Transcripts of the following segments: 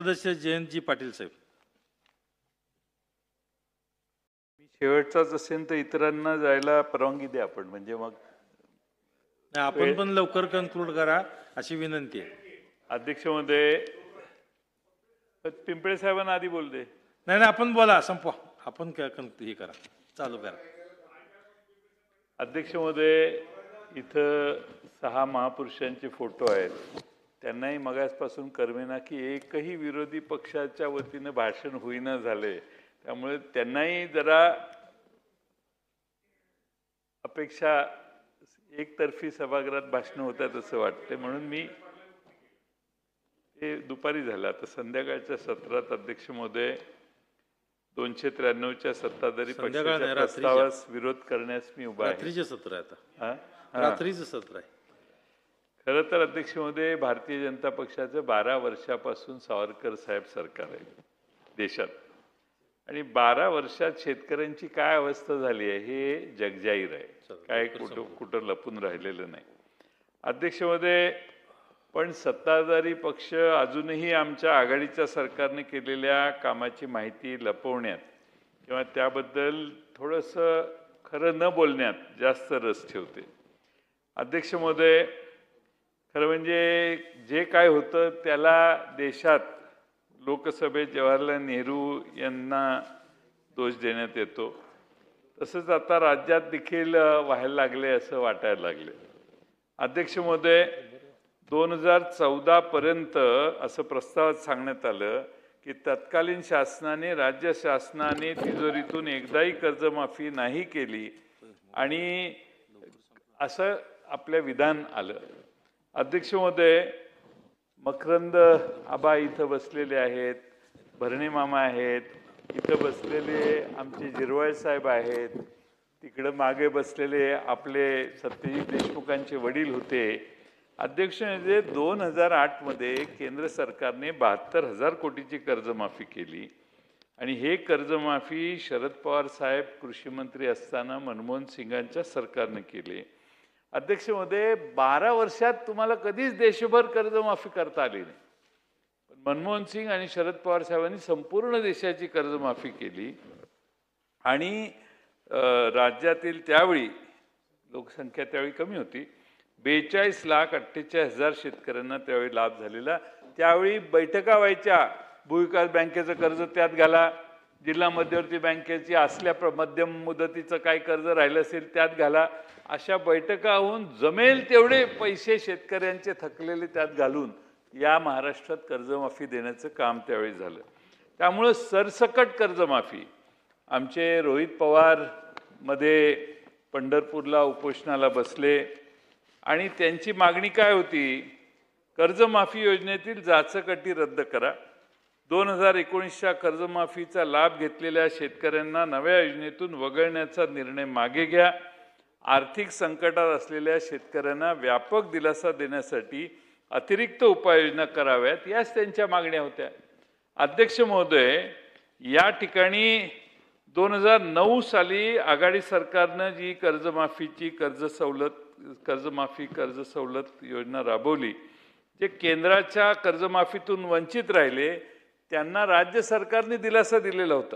सदस्य जयंतजी पाटील साहेब. मी शेवटचाच असेल तर इतरांना जायला परवानगी द्या आपण, म्हणजे मग आपण पण लवकर कन्क्लूड करा अशी विनंती आहे. अध्यक्ष महोदय, पिंपळे साहेबांना आधी बोल दे. नाही आपण बोला, संपवा. आपण हे करा, चालू करा. अध्यक्ष महोदय, इथं 6 महापुरुषांचे फोटो आहेत. त्यांनाही मगासपासून करमेना की एकही विरोधी पक्षाच्या वतीनं भाषण होईना झाले, त्यामुळे त्यांनाही जरा अपेक्षा एकतर्फी सभागृहात भाषण होतात असं वाटतं. म्हणून मी हे दुपारी झालं, आता संध्याकाळच्या सत्रात अध्यक्ष महोदय 293च्या सत्ताधारी पक्षाच्या प्रस्तावास विरोध करण्यास मी उभा आहे. रात्रीचे सत्र आहे आता. हां, रात्रीचं सत्र आहे. खरं तर अध्यक्ष महोदय, भारतीय जनता पक्षाचं 12 वर्षापासून सावरकर साहेब सरकार आहे देशात, आणि 12 वर्षात शेतकऱ्यांची काय अवस्था झाली आहे हे जगजाहीर आहे. काय कुठं लपून राहिलेलं नाही. अध्यक्ष महोदय, पण सत्ताधारी पक्ष अजूनही आमच्या आघाडीच्या सरकारने केलेल्या कामाची माहिती लपवण्यात किंवा त्याबद्दल थोडंसं खरं न बोलण्यात जास्त रस ठेवते. अध्यक्ष महोदय, खरं म्हणजे जे काय होतं त्याला देशात लोकसभेत जवाहरलाल नेहरू यांना दोष देण्यात येतो. तसंच आता राज्यात देखील व्हायला लागले असं वाटायला लागले. अध्यक्ष महोदय, 2014 पर्यंत असं प्रस्तावात सांगण्यात आलं की तत्कालीन शासनाने, राज्य शासनाने तिजोरीतून एकदाही कर्जमाफी नाही केली, आणि असं आपल्या विधान आलं. अध्यक्ष महोदय, मकरंद आबा इथं बसलेले आहेत, भरणे मामा आहेत, इथं बसलेले आमचे जिरवाळ साहेब आहेत, तिकडं मागे बसलेले आपले सत्यजित देशमुखांचे वडील होते. अध्यक्ष महोदय, 2008 मध्ये केंद्र सरकारने 72,000 कोटीची कर्जमाफी केली, आणि हे कर्जमाफी शरद पवार साहेब कृषी मंत्री असताना मनमोहन सिंगांच्या सरकारने केले. अध्यक्ष महोदय, 12 वर्षात तुम्हाला कधीच देशभर कर्जमाफी करता आली नाही, पण मनमोहन सिंग आणि शरद पवार साहेबांनी संपूर्ण देशाची कर्जमाफी केली. आणि राज्यातील त्यावेळी लोकसंख्या त्यावेळी कमी होती, 42,48,000 शेतकऱ्यांना त्यावेळी लाभ झालेला. त्यावेळी बैठका व्हायच्या, भूविकास बँकेचं कर्ज त्यात घाला, जिल्हा मध्यवर्ती बँकेची असल्या मध्यम मुदतीचं काय कर्ज राहिलं असेल त्यात घाला, अशा बैठका होऊन जमेल तेवढे पैसे शेतकऱ्यांचे थकलेले त्यात घालून या महाराष्ट्रात कर्जमाफी देण्याचं काम त्यावेळी झालं. त्यामुळं सरसकट कर्जमाफी. आमचे रोहित पवार मध्ये पंढरपूरला उपोषणाला बसले, आणि त्यांची मागणी काय होती? कर्जमाफी योजनेतील जाचक-अटी रद्द करा, 2019च्या कर्जमाफीचा लाभ घेतलेल्या शेतकऱ्यांना नव्या योजनेतून वगळण्याचा निर्णय मागे घ्या, आर्थिक संकटात असलेल्या शेतकऱ्यांना व्यापक दिलासा देण्यासाठी अतिरिक्त उपाययोजना कराव्यात, याच त्यांच्या मागण्या होत्या. अध्यक्ष महोदय, या ठिकाणी 2009 साली आघाडी सरकारनं जी कर्जमाफी कर्ज सवलत योजना राबवली, जे केंद्राच्या कर्जमाफीतून वंचित राहिले त्यांना राज्य सरकारने दिलासा दिलेला होता.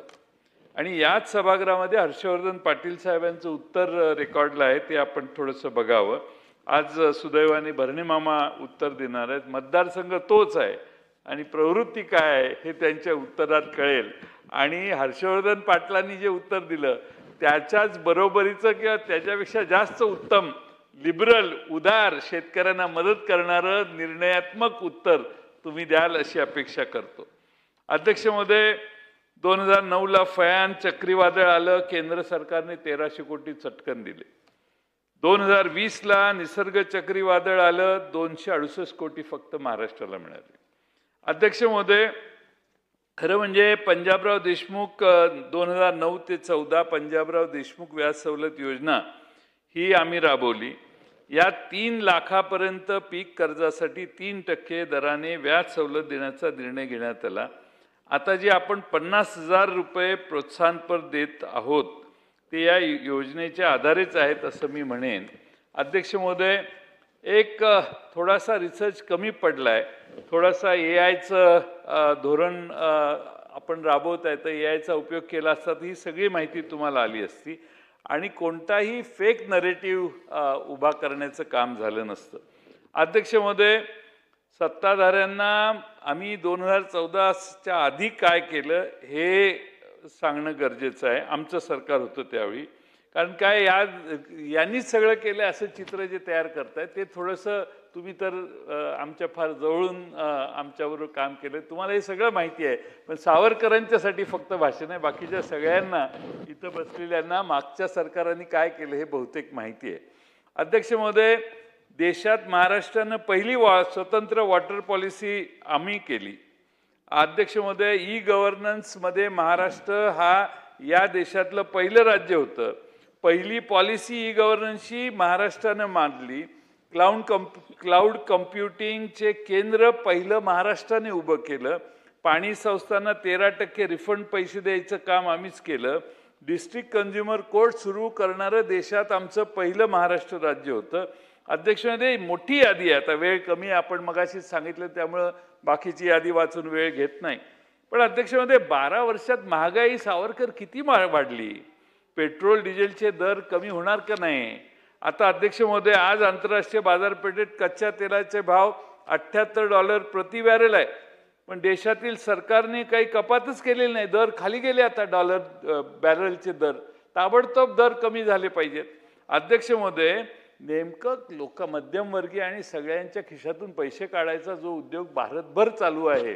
आणि याच सभागृहामध्ये हर्षवर्धन पाटील साहेबांचं उत्तर रेकॉर्डला आहे, ते आपण थोडंसं बघावं. आज सुदैवाने भरणे मामा उत्तर देणार आहेत. मतदारसंघ तोच आहे आणि प्रवृत्ती काय आहे हे त्यांच्या उत्तरात कळेल. आणि हर्षवर्धन पाटलांनी जे उत्तर दिलं त्याच्याच बरोबरीचं किंवा त्याच्यापेक्षा जास्त उत्तम, लिबरल, उदार, शेतकऱ्यांना मदत करणारं निर्णयात्मक उत्तर तुम्ही द्याल अशी अपेक्षा करतो. अध्यक्ष महोदय, 2009ला फयान चक्रीवादळ आलं, केंद्र सरकारने 1300 कोटी चटकन दिले. 2020ला निसर्ग चक्रीवादळ आलं, 268 कोटी फक्त महाराष्ट्राला मिळाले. अध्यक्ष महोदय, खरं म्हणजे पंजाबराव देशमुख 2009 ते 14 पंजाबराव देशमुख व्याज सवलत योजना ही आम्ही राबवली. या 3 लाखापर्यंत पीक कर्जासाठी 3% दराने व्याज सवलत देण्याचा निर्णय घेण्यात आला. आता जे आपण 50,000 रुपये प्रोत्साहनपर देत आहोत ते या योजनेच्या आधारेच आहेत असं मी म्हणेन. अध्यक्ष महोदय, एक थोडासा रिसर्च कमी पडलाय, थोडासा AIचं धोरण आपण राबवत आहे, तर AIचा उपयोग केला असता तर ही सगळी माहिती तुम्हाला आली असती आणि कोणताही फेक नरेटिव्ह उभा करण्याचं काम झालं नसतं. अध्यक्ष महोदय, सत्ताधाऱ्यांना आम्ही 2014च्या आधी काय केलं हे सांगणं गरजेचं आहे. आमचं सरकार होतं त्यावेळी, कारण काय यांनीच सगळं केलं असं चित्र जे तयार करतायत ते थोडंसं तुम्ही तर आमच्या फार जवळून आमच्याबरोबर काम केलं, तुम्हाला हे सगळं माहिती आहे. पण सावरकरांच्यासाठी फक्त भाषण आहे, बाकीच्या सगळ्यांना इथं बसलेल्यांना मागच्या सरकारांनी काय केलं हे बहुतेक माहिती आहे. अध्यक्ष महोदय, देशात महाराष्ट्रानं पहिली स्वतंत्र वॉटर पॉलिसी आम्ही केली. अध्यक्ष महोदय, गव्हर्नन्समध्ये महाराष्ट्र हा या देशातलं पहिलं राज्य होतं. पहिली पॉलिसी गव्हर्नन्सची महाराष्ट्रानं मांडली. क्लाउड कम्प्युटिंगचे केंद्र पहिलं महाराष्ट्राने उभं केलं. पाणी संस्थांना 13% रिफंड पैसे द्यायचं काम आम्हीच केलं. डिस्ट्रिक्ट कन्झ्युमर कोर्ट सुरू करणारं देशात आमचं पहिलं महाराष्ट्र राज्य होतं. अध्यक्ष महोदय, मोठी यादी आहे, आता वेळ कमी, आपण मगाशीच सांगितलं त्यामुळं बाकीची यादी वाचून वेळ घेत नाही. पण अध्यक्ष महोदय, 12 वर्षात महागाई सावरकर किती वाढली? पेट्रोल डिझेलचे दर कमी होणार का नाही? आता अध्यक्ष महोदय, आज आंतरराष्ट्रीय बाजारपेठेत कच्च्या तेलाचे भाव $78 प्रति बॅरल आहे, पण देशातील सरकारने काही कपातच केलेली नाही. दर खाली गेले. आता बॅरलचे दर ताबडतोब दर कमी झाले पाहिजेत. अध्यक्ष महोदय, नेमकं मध्यमवर्गीय आणि सगळ्यांच्या खिशातून पैसे काढायचा जो उद्योग भारतभर चालू आहे,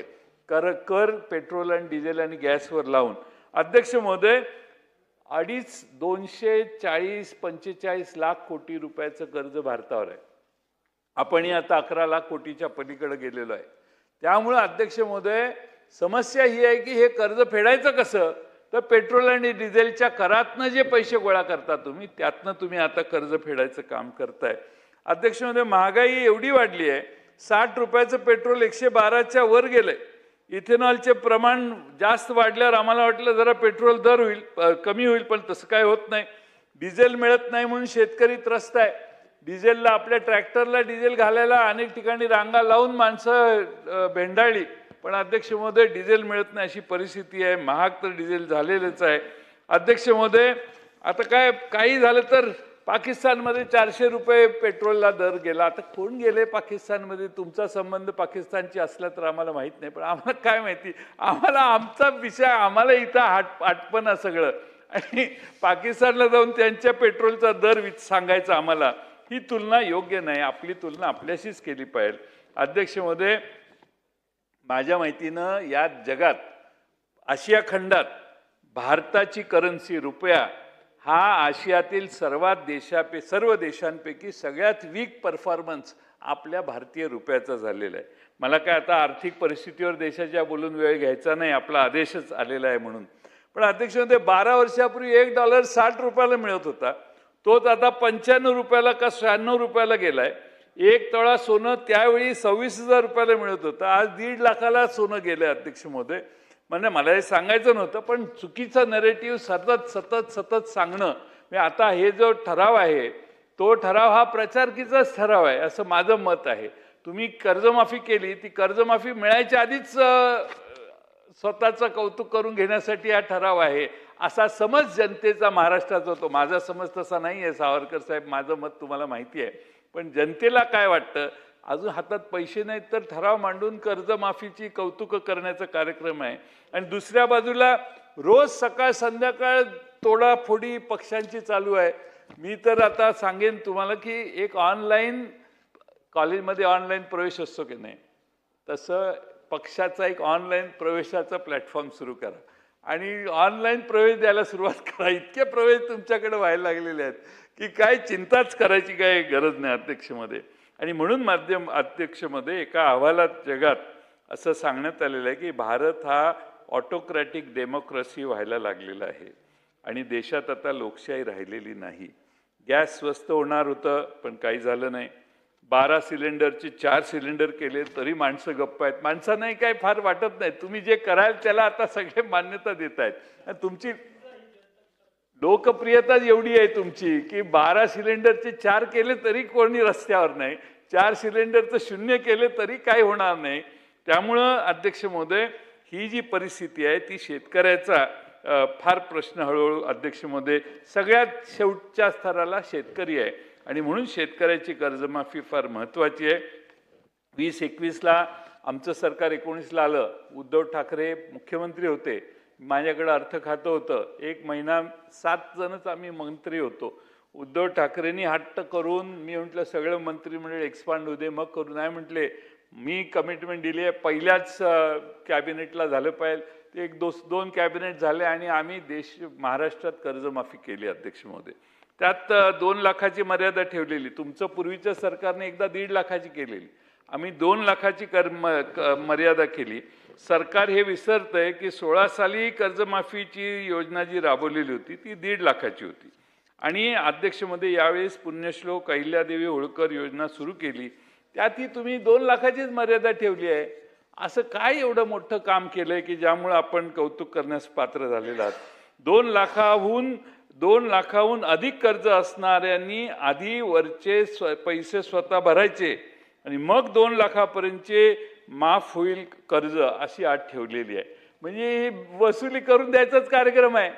कर पेट्रोल आणि डिझेल आणि गॅसवर लावून, अध्यक्ष महोदय, 240-45 लाख कोटी रुपयाचं कर्ज भारतावर आहे. आपणही आता 11 लाख कोटीच्या पलीकडे गेलेलो आहे. त्यामुळे अध्यक्ष महोदय, समस्या ही आहे की हे कर्ज फेडायचं कसं? तर पेट्रोल आणि डिझेलच्या करातनं जे पैसे गोळा करता तुम्ही, त्यातनं तुम्ही आता कर्ज फेडायचं काम करताय. अध्यक्ष महोदय, महागाई एवढी वाढली आहे, 60 रुपयाचं पेट्रोल 112च्या वर गेलंय. इथेनॉलचे प्रमाण जास्त वाढल्यावर आम्हाला वाटलं जरा पेट्रोल दर कमी होईल, पण तसं काय होत नाही. डिझेल मिळत नाही म्हणून शेतकरी त्रस्त आहे. डिझेलला, आपल्या ट्रॅक्टरला डिझेल घालायला अनेक ठिकाणी रांगा लावून माणसं भेंडाळली, पण अध्यक्ष महोदय, डिझेल मिळत नाही अशी परिस्थिती आहे. महाग तर डिझेल झालेलंच आहे. अध्यक्ष महोदय, आता काही झालं तर पाकिस्तानमध्ये 400 रुपये पेट्रोलला दर गेला. आता कोण गेले पाकिस्तानमध्ये? तुमचा संबंध पाकिस्तानची असला तर आम्हाला माहीत नाही, पण आम्हाला काय माहिती, आम्हाला आमचा विषय, आम्हाला इथं आटपणं सगळं, आणि पाकिस्तानला जाऊन त्यांच्या पेट्रोलचा दर सांगायचा आम्हाला, ही तुलना योग्य नाही. आपली तुलना आपल्याशीच केली पाहिजे. अध्यक्ष महोदय, माझ्या माहितीनं या जगात, आशिया खंडात भारताची करन्सी रुपया हा आशियातील सर्व देशांपैकी सगळ्यात वीक परफॉर्मन्स आपल्या भारतीय रुपयाचा झालेला आहे. मला काय आता आर्थिक परिस्थितीवर देशाच्या बोलून वेळ घ्यायचा नाही, आपला आदेशच आलेला आहे म्हणून. पण अध्यक्ष महोदय, 12 वर्षापूर्वी $1 60 रुपयाला मिळत होता, तोच आता 95 रुपयाला का 96 रुपयाला गेलाय. 1 तोळा सोनं त्यावेळी 26,000 रुपयाला मिळत होतं, आज 1.5 लाखाला सोनं गेलंय. अध्यक्ष महोदय, म्हणजे मला हे सांगायचं नव्हतं, पण चुकीचं नरेटिव्ह सतत सांगणं, म्हणजे आता हे जो ठराव आहे, तो ठराव हा प्रचारकीचाच ठराव आहे असं माझं मत आहे. तुम्ही कर्जमाफी केली, ती कर्जमाफी मिळायच्या आधीच स्वतःचं कौतुक करून घेण्यासाठी हा ठराव आहे असा समज जनतेचा महाराष्ट्राचा होतो. माझा समज तसा नाही आहे सावरकर साहेब, माझं मत तुम्हाला माहिती आहे. पण जनतेला काय वाटतं, अजून हातात पैसे नाहीत तर ठराव मांडून कर्जमाफीची कौतुक करण्याचा कार्यक्रम आहे. आणि दुसऱ्या बाजूला रोज सकाळ संध्याकाळ तोडाफोडी पक्षांची चालू आहे. मी तर आता सांगेन तुम्हाला की एक ऑनलाईन कॉलेजमध्ये ऑनलाईन प्रवेश असतो की नाही, तसं पक्षाचा एक ऑनलाईन प्रवेशाचा प्लॅटफॉर्म सुरू करा आणि ऑनलाईन प्रवेश द्यायला सुरुवात करा. इतके प्रवेश तुमच्याकडे व्हायला लागलेले आहेत की काय चिंताच करायची काय गरज नाही अध्यक्षमध्ये. आणि म्हणून अध्यक्षमध्ये एका अहवालात जगात असं सांगण्यात आलेलं आहे की भारत हा ऑटोक्रॅटिक डेमोक्रेसी व्हायला लागलेला आहे आणि देशात आता लोकशाही राहिलेली नाही. गॅस स्वस्त होणार होतं पण काही झालं नाही. 12 सिलेंडरचे 4 सिलेंडर केले तरी माणसं गप्प आहेत. माणसांनाही काही फार वाटत नाही. तुम्ही जे कराल त्याला आता सगळे मान्यता देत आहेत. तुमची लोकप्रियता एवढी आहे तुमची की 12 सिलेंडरचे 4 केले तरी कोणी रस्त्यावर नाही. 4 सिलेंडरचं शून्य केले तरी काही होणार नाही. त्यामुळं अध्यक्ष महोदय, ही जी परिस्थिती आहे ती शेतकऱ्याचा फार प्रश्न हळूहळू अध्यक्ष महोदय सगळ्यात शेवटच्या स्तराला शेतकरी आहे आणि म्हणून शेतकऱ्याची कर्जमाफी फार महत्त्वाची आहे. 2021ला आमचं सरकार 19ला आलं, उद्धव ठाकरे मुख्यमंत्री होते, माझ्याकडे अर्थ खातं होतं. 1 महिना 7 जणच आम्ही मंत्री होतो. उद्धव ठाकरेंनी हट्ट करून मी म्हटलं सगळं मंत्रिमंडळ एक्सपांड होऊ दे, मग करू. नाही म्हटले, मी कमिटमेंट दिली आहे, पहिल्याच कॅबिनेटला झालं पाहिजे. ते 1-2 कॅबिनेट झाले आणि आम्ही महाराष्ट्रात कर्जमाफी केली अध्यक्ष महोदय. त्यात 2 लाखाची मर्यादा ठेवलेली. तुमचं पूर्वीच्या सरकारने एकदा 1.5 लाखाची केलेली, आम्ही 2 लाखाची मर्यादा केली. सरकार हे विसरतंय की 16 साली कर्जमाफीची योजना जी राबवलेली होती ती 1.5 लाखाची होती आणि अध्यक्षमध्ये यावेळेस पुण्यश्लोक अहिल्यादेवी होळकर योजना सुरू केली, त्यातही तुम्ही 2 लाखाचीच मर्यादा ठेवली आहे. असं काय एवढं मोठं काम केलंय की ज्यामुळे आपण कौतुक करण्यास पात्र झालेलं आहात? 2 लाखाहून अधिक कर्ज असणाऱ्यांनी आधी वरचे पैसे स्वतः भरायचे आणि मग 2 लाखापर्यंतचे माफ होईल कर्ज, अशी अट ठेवलेली आहे. म्हणजे वसुली करून द्यायचाच कार्यक्रम आहे.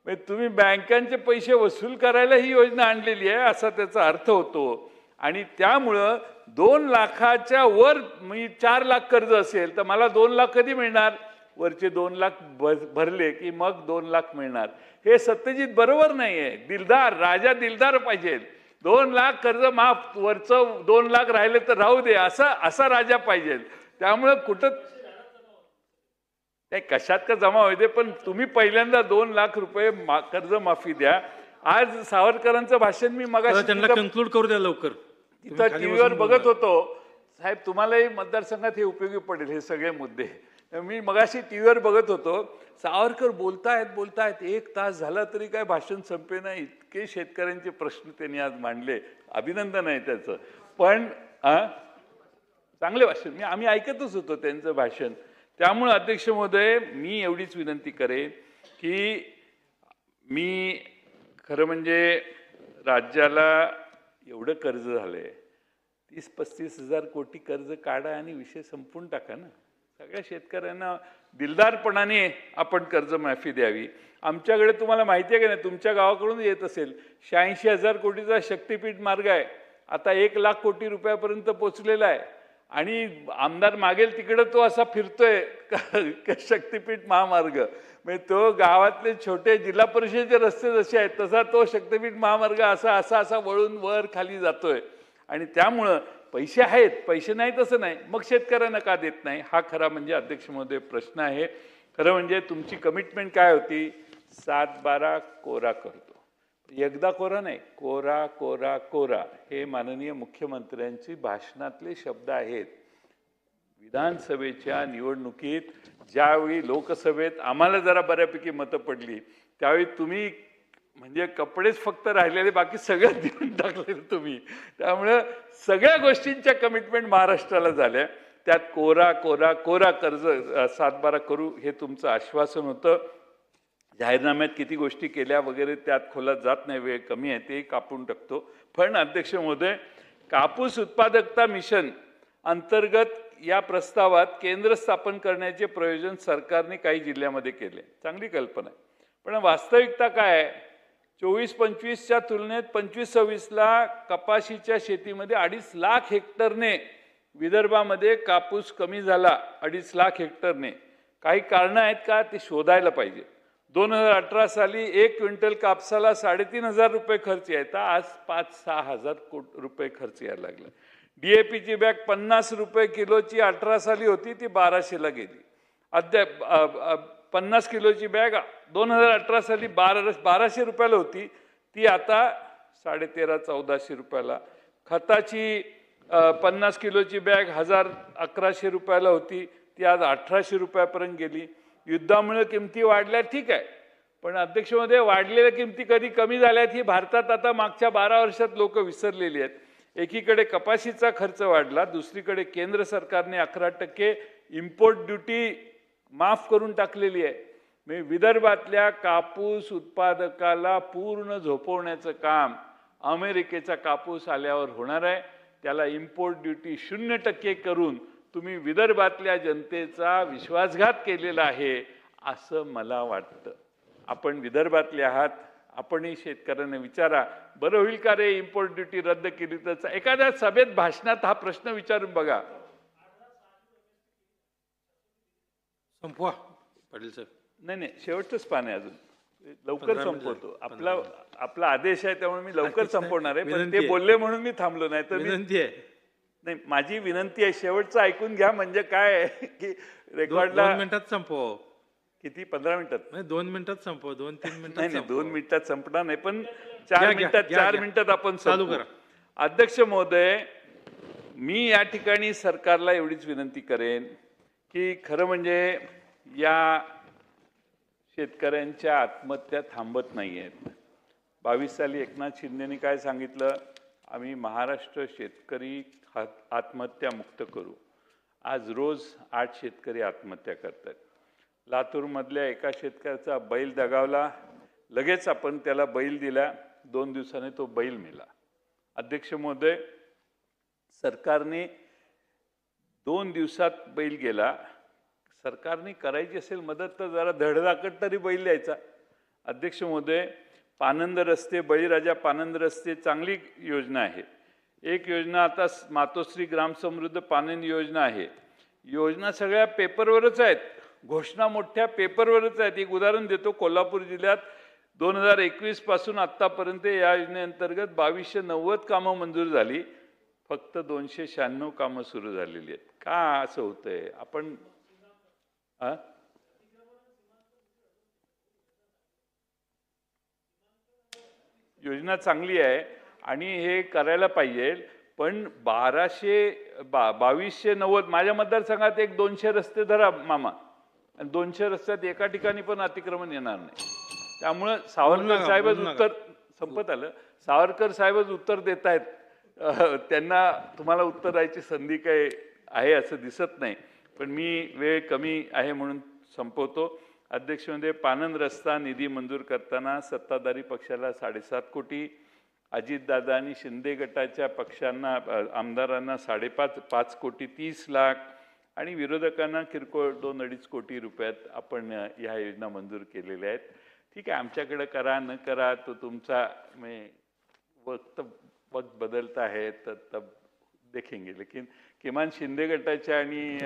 म्हणजे तुम्ही बँकांचे पैसे वसूल करायला ही योजना आणलेली आहे असा त्याचा अर्थ होतो. आणि त्यामुळं 2 लाखाच्या वर मी 4 लाख कर्ज असेल तर मला 2 लाख कधी मिळणार? वरचे 2 लाख भरले की मग 2 लाख मिळणार. हे सत्यजित बरोबर नाही आहे. दिलदार राजा दिलदार पाहिजे. 2 लाख कर्ज माफ, वरचं 2 लाख राहिले तर राहू दे, असा राजा पाहिजे. त्यामुळं कुठं ते कशात का जमा होते, पण तुम्ही पहिल्यांदा 2 लाख रुपये कर्ज माफी द्या. आज सावरकरांचं भाषण मी मगाशी त्यांना कन्क्लूड करू द्या लवकर. तिथं टीव्हीवर बघत होतो. साहेब, तुम्हालाही मतदारसंघात हे उपयोगी पडेल हे सगळे मुद्दे. मी मगाशी टीव्हीवर बघत होतो, सावरकर बोलतायत 1 तास झाला तरी काय भाषण संपे नाही. इतके शेतकऱ्यांचे प्रश्न त्यांनी आज मांडले. अभिनंदन आहे त्याचं. पण चांगले भाषण, आम्ही ऐकतच होतो त्यांचं भाषण. त्यामुळे अध्यक्ष महोदय, मी एवढीच विनंती करेन की मी खरं म्हणजे राज्याला एवढं कर्ज झालंय, 30-35 हजार कोटी कर्ज काढा आणि विषय संपून टाका ना. सगळ्या शेतकऱ्यांना दिलदारपणाने आपण कर्जमाफी द्यावी. आमच्याकडे तुम्हाला माहिती आहे का नाही, तुमच्या गावाकडून येत असेल, 86,000 कोटीचा शक्तिपीठ मार्ग आहे, आता 1 लाख कोटी रुपयापर्यंत पोचलेला आहे. आणि आमदार मागेल तिकडं तो असा फिरतोय शक्तिपीठ महामार्ग. म्हणजे तो गावातले छोटे जिल्हा परिषदेचे रस्ते जसे आहेत तसा तो शक्तिपीठ महामार्ग असा वळून वर खाली जातोय. आणि त्यामुळं पैसे आहेत, पैसे नाही तसं नाही, मग शेतकऱ्यांना का देत नाही, हा खरा म्हणजे अध्यक्ष महोदय प्रश्न आहे. खरं म्हणजे तुमची कमिटमेंट काय होती? 7-12 कोरा करतो. एकदा कोरा नाही, कोरा कोरा कोरा, हे माननीय मुख्यमंत्र्यांची भाषणातले शब्द आहेत. विधानसभेच्या निवडणुकीत ज्यावेळी लोकसभेत आम्हाला जरा बऱ्यापैकी मतं पडली, त्यावेळी तुम्ही म्हणजे कपडेच फक्त राहिलेले, बाकी सगळं देऊन टाकलेलं तुम्ही. त्यामुळं सगळ्या गोष्टींच्या कमिटमेंट महाराष्ट्राला झाल्या. त्यात कोरा कोरा कोरा कर्ज 7-12 करू हे तुमचं आश्वासन होतं. जाहीरनाम्यात किती गोष्टी केल्या वगैरे त्यात खोलात जात नाही, वेळ कमी आहे, ते कापून टाकतो. पण अध्यक्ष महोदय, कापूस उत्पादकता मिशन अंतर्गत या प्रस्तावात केंद्र स्थापन करण्याचे प्रयोजन सरकारने काही जिल्ह्यामध्ये केले. चांगली कल्पना आहे, पण वास्तविकता काय आहे? 24-25च्या तुलनेत 25-26ला कपाशीच्या शेतीमध्ये 2.5 लाख हेक्टरने विदर्भामध्ये कापूस कमी झाला. 2.5 लाख हेक्टरने. काही कारणं आहेत का, ते शोधायला पाहिजे. 2018 साली 1 क्विंटल कापसाला 3,500 रुपये खर्च यायचा, आज 5-6 हजार रुपये खर्च यायला लागला. DAPची बॅग 50 रुपये किलोची 18 साली होती, ती 1200ला गेली. अद्याप 50 किलोची बॅग 2018 साली 1200 रुपयाला होती, ती आता 1350-1400 रुपयाला. खताची 50 किलोची बॅग 1100 रुपयाला होती, ती आज 1800 रुपयापर्यंत गेली. युद्धामुळे किमती वाढल्या, ठीक आहे, पण अध्यक्ष महोदय, वाढलेल्या किमती कधी कमी झाल्यात ही भारतात आता मागच्या 12 वर्षात लोक विसरलेली आहेत. एकीकडे कपाशीचा खर्च वाढला, दुसरीकडे केंद्र सरकारने 11% इम्पोर्ट ड्युटी माफ करून टाकलेली आहे. म्हणजे विदर्भातल्या कापूस उत्पादकाला पूर्ण झोपवण्याचं काम अमेरिकेचा कापूस आल्यावर होणार आहे. त्याला इम्पोर्ट ड्युटी 0% करून तुम्ही विदर्भातल्या जनतेचा विश्वासघात केलेला आहे असं मला वाटतं. आपण विदर्भातले आहात, आपणही शेतकऱ्यांना विचारा, बरं होईल का रे इम्पोर्ट ड्युटी रद्द केली तर? एखाद्या सभेत भाषणात हा प्रश्न विचारून बघा. संपवा पाटील साहेब. नाही, शेवटचंच पान आहे अजून, लवकर संपवतो. आपला आदेश आहे त्यामुळे मी लवकर संपवणार आहे, पण ते बोलले म्हणून मी थांबलो. नाही तर विनंती आहे. नाही, माझी विनंती आहे, शेवटचं ऐकून घ्या. म्हणजे काय आहे की रेकॉर्डला 2 मिनिटात संपव. किती 15 मिनिटात? नाही 2 मिनिटात संपव. 2-3 मिनिटात. नाही 2 मिनिटात संपणार नाही, पण घ्या, 4 मिनिटात आपण चालू करा. अध्यक्ष महोदय, मी या ठिकाणी सरकारला एवढीच विनंती करेन की खरं म्हणजे या शेतकऱ्यांच्या आत्महत्या थांबत नाही आहेत. 22 साली एकनाथ शिंदेनी काय सांगितलं? आम्ही महाराष्ट्र शेतकरी आत्महत्या मुक्त करू. आज रोज 8 शेतकरी आत्महत्या करतात. लातूरमधल्या एका शेतकऱ्याचा बैल दगावला, लगेच आपण त्याला बैल दिला, 2 दिवसांनी तो बैल मेला. अध्यक्ष महोदय, सरकारने 2 दिवसात बैल गेला. सरकारने करायची असेल मदत तर जरा धडधाकट तरी बैल द्यायचा. अध्यक्ष महोदय, पानंद रस्ते, बळीराजा पानंद रस्ते चांगली योजना आहे. एक योजना आता मातोश्री ग्रामसमृद्ध पानंद योजना आहे. योजना सगळ्या पेपरवरच आहेत, घोषणा मोठ्या पेपरवरच आहेत. एक उदाहरण देतो, कोल्हापूर जिल्ह्यात 2021 पासून आत्तापर्यंत या योजनेअंतर्गत 2290 कामं मंजूर झाली, फक्त 296 कामं सुरू झालेली आहेत. का असं होतंय? आपण योजना चांगली आहे आणि हे करायला पाहिजे, पण 2290 माझ्या मतदारसंघात एक 200 रस्ते धरा मामा, आणि 200 रस्त्यात एका ठिकाणी पण अतिक्रमण येणार नाही. त्यामुळं सावरकर साहेबच उत्तर संपत आलं. सावरकर साहेबच उत्तर देत आहेत, त्यांना तुम्हाला उत्तर द्यायची संधी काय आहे असं दिसत नाही. पण मी वेळ कमी आहे म्हणून संपवतो. अध्यक्ष महोदय, पानंद रस्ता निधी मंजूर करताना सत्ताधारी पक्षाला 7.5 कोटी, अजितदादा आणि शिंदे गटाच्या पक्षांना आमदारांना 5.5 कोटी 30 लाख आणि विरोधकांना किरकोळ 2-2.5 कोटी रुपयात आपण ह्या योजना मंजूर केलेल्या आहेत. ठीक आहे, आमच्याकडे करा न करा तो तुमचा वक्त बदलता है तब देखेंगे, लेकिन किमान शिंदे गटाच्या आणि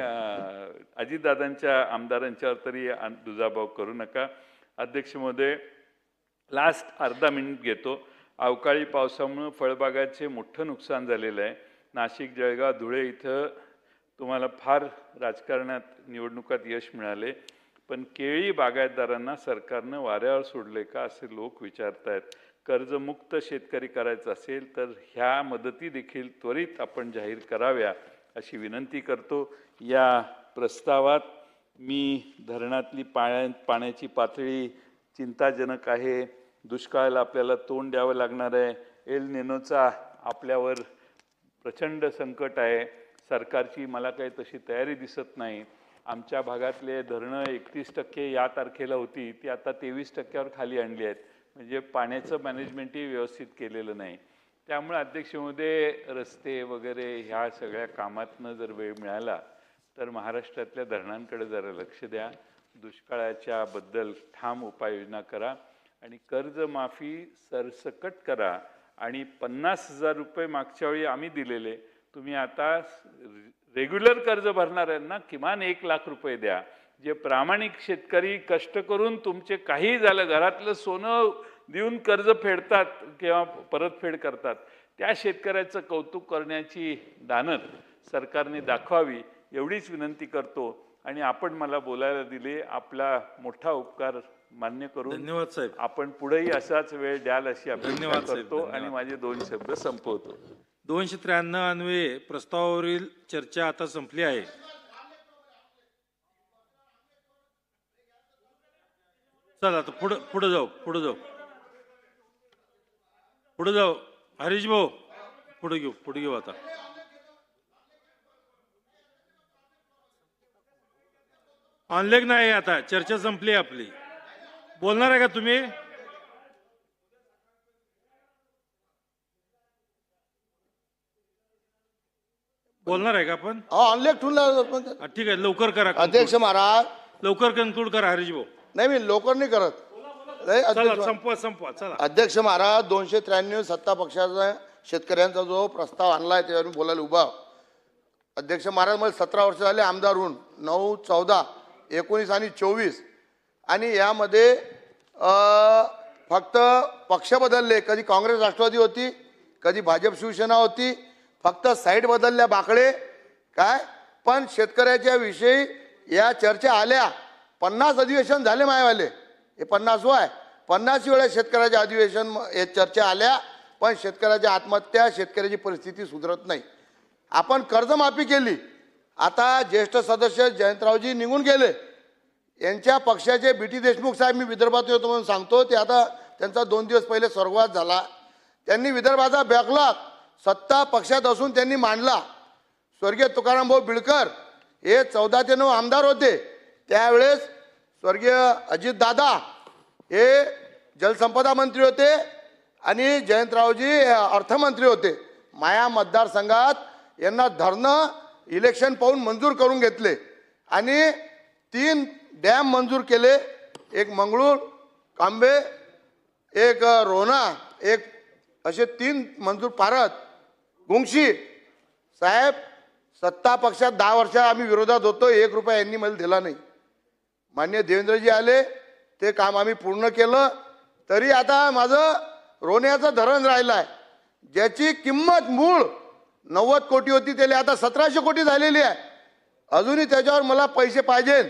अजितदादांच्या आमदारांच्यावर तरी दुजाभाव करू नका. अध्यक्ष महोदय, लास्ट अर्धा मिनिट घेतो. अवकाळी पावसामुळे फळबागाचे मोठं नुकसान झालेलं आहे. नाशिक, जळगाव, धुळे इथं तुम्हाला फार राजकारणात निवडणुकात यश मिळाले, पण केळी बागायतदारांना सरकारनं वाऱ्यावर सोडले का असे लोक विचारतायत. कर्जमुक्त शेतकरी करायचा असेल तर ह्या मदती देखील त्वरित आपण जाहीर कराव्या अशी विनंती करतो. या प्रस्तावात मी धरणातली पाण्याची पातळी चिंताजनक आहे, दुष्काळाला आपल्याला तोंड द्यावं लागणार आहे, एल निनोचा आपल्यावर प्रचंड संकट आहे, सरकारची मला काही तशी तयारी दिसत नाही. आमच्या भागातले धरणं 31% या तारखेला होती, ती आता 23%वर खाली आणली आहेत. म्हणजे पाण्याचं मॅनेजमेंटही व्यवस्थित केलेलं नाही. त्यामुळे अध्यक्ष महोदय, रस्ते वगैरे ह्या सगळ्या कामातनं जर वेळ मिळाला तर महाराष्ट्रातल्या धरणांकडे जरा लक्ष द्या, दुष्काळाच्या बद्दल ठाम उपाययोजना करा आणि कर्जमाफी सरसकट करा. आणि 50,000 रुपये मागच्या वेळी आम्ही दिलेले, तुम्ही आता रेग्युलर कर्ज भरणाऱ्यांना किमान 1 लाख रुपये द्या. जे प्रामाणिक शेतकरी कष्ट करून तुमचे काही झालं, घरातलं सोनं देऊन कर्ज फेडतात किंवा परतफेड करतात, त्या शेतकऱ्याचं कौतुक करण्याची दानत सरकारने दाखवावी एवढीच विनंती करतो. आणि आपण मला बोलायला दिले, आपला मोठा उपकार मान्य करून धन्यवाद साहेब. आपण पुढेही असाच वेळ द्याल अशी अपेक्षा करतो आणि माझे 2 शब्द संपवतो. 293 अन्वये प्रस्तावावरील चर्चा आता संपली आहे. चला आता पुढे जाऊ. हरीश भाऊ, पुढे घेऊ आता. ऑनलाईन नाही, आता चर्चा संपली आपली. बोलणार आहे का तुम्ही? बोलणार आहे का आपण ऑनलाईन ठेवून हा, ठीक आहे लवकर करा अध्यक्ष महाराज लवकर कन्क्लूड करा हरीश भाऊ नाही मी लवकर नाही करत नाही, चला अध्यक्ष संपवा चला अध्यक्ष महाराज 293 सत्ता पक्षाचा शेतकऱ्यांचा जो प्रस्ताव आणलाय त्यावर मी बोलायला उभा आहे. अध्यक्ष महाराज मला 17 वर्ष झाले आमदार होऊन 9, 14, 19 आणि 24 आणि यामध्ये फक्त पक्ष बदलले कधी काँग्रेस राष्ट्रवादी होती कधी भाजप शिवसेना होती फक्त साईड बदलल्या बाकडे काय पण शेतकऱ्याच्या विषयी या चर्चा आल्या 50 अधिवेशन झाले मायवाले हे 50 आहे 50 वेळा शेतकऱ्याचे अधिवेशन हे चर्चा आल्या पण शेतकऱ्याच्या आत्महत्या शेतकऱ्याची परिस्थिती सुधारत नाही. आपण कर्जमाफी केली आता ज्येष्ठ सदस्य जयंतरावजी निघून गेले यांच्या पक्षाचे बी टी देशमुख साहेब मी विदर्भात होतो म्हणून सांगतो ते आता त्यांचा 2 दिवस पहिले स्वर्गवास झाला. त्यांनी विदर्भाचा बॅकलॉग सत्ता पक्षात असून त्यांनी मांडला. स्वर्गीय तुकारामभाऊ बिडकर हे 14 ते 9 आमदार होते त्यावेळेस स्वर्गीय अजितदादा हे जलसंपदा मंत्री होते आणि जयंतरावजी अर्थमंत्री होते. माया मतदारसंघात यांना धरणं इलेक्शन पाहून मंजूर करून घेतले आणि 3 डॅम मंजूर केले एक मंगळूर कांबे एक रोना एक असे 3 मंजूर पारत गुंगशी साहेब सत्ता पक्षात 10 वर्ष आम्ही विरोधात होतो 1 रुपया यांनी मला दिला नाही. मान्य देवेंद्रजी आले ते काम आम्ही पूर्ण केलं तरी आता माझं रोण्याचं धरण राहिलं आहे ज्याची किंमत मूळ 90 कोटी होती त्याला आता 1700 कोटी झालेली आहे. अजूनही त्याच्यावर मला पैसे पाहिजे.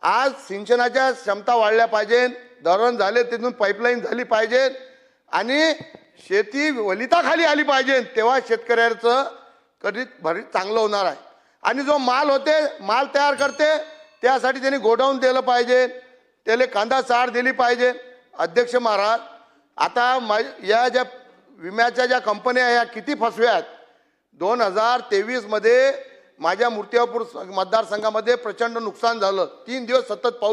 आज सिंचनाच्या क्षमता वाढल्या पाहिजे धरण झाले तिथून पाईपलाईन झाली पाहिजे आणि शेती वलिताखाली आली पाहिजे तेव्हा शेतकऱ्याचं कधी भरी चांगलं होणार आहे. आणि जो माल होते माल तयार करते त्यासाठी त्यांनी गोडाऊन दिलं पाहिजे त्याला कांदा चार दिली पाहिजे. अध्यक्ष महाराज आता या ज्या विम्याच्या ज्या कंपन्या या किती फसव्यात 2023 मध्ये माझ्या मूर्तिजापूर मतदारसंघामध्ये प्रचंड नुकसान झालं. 3 दिवस सतत पाऊस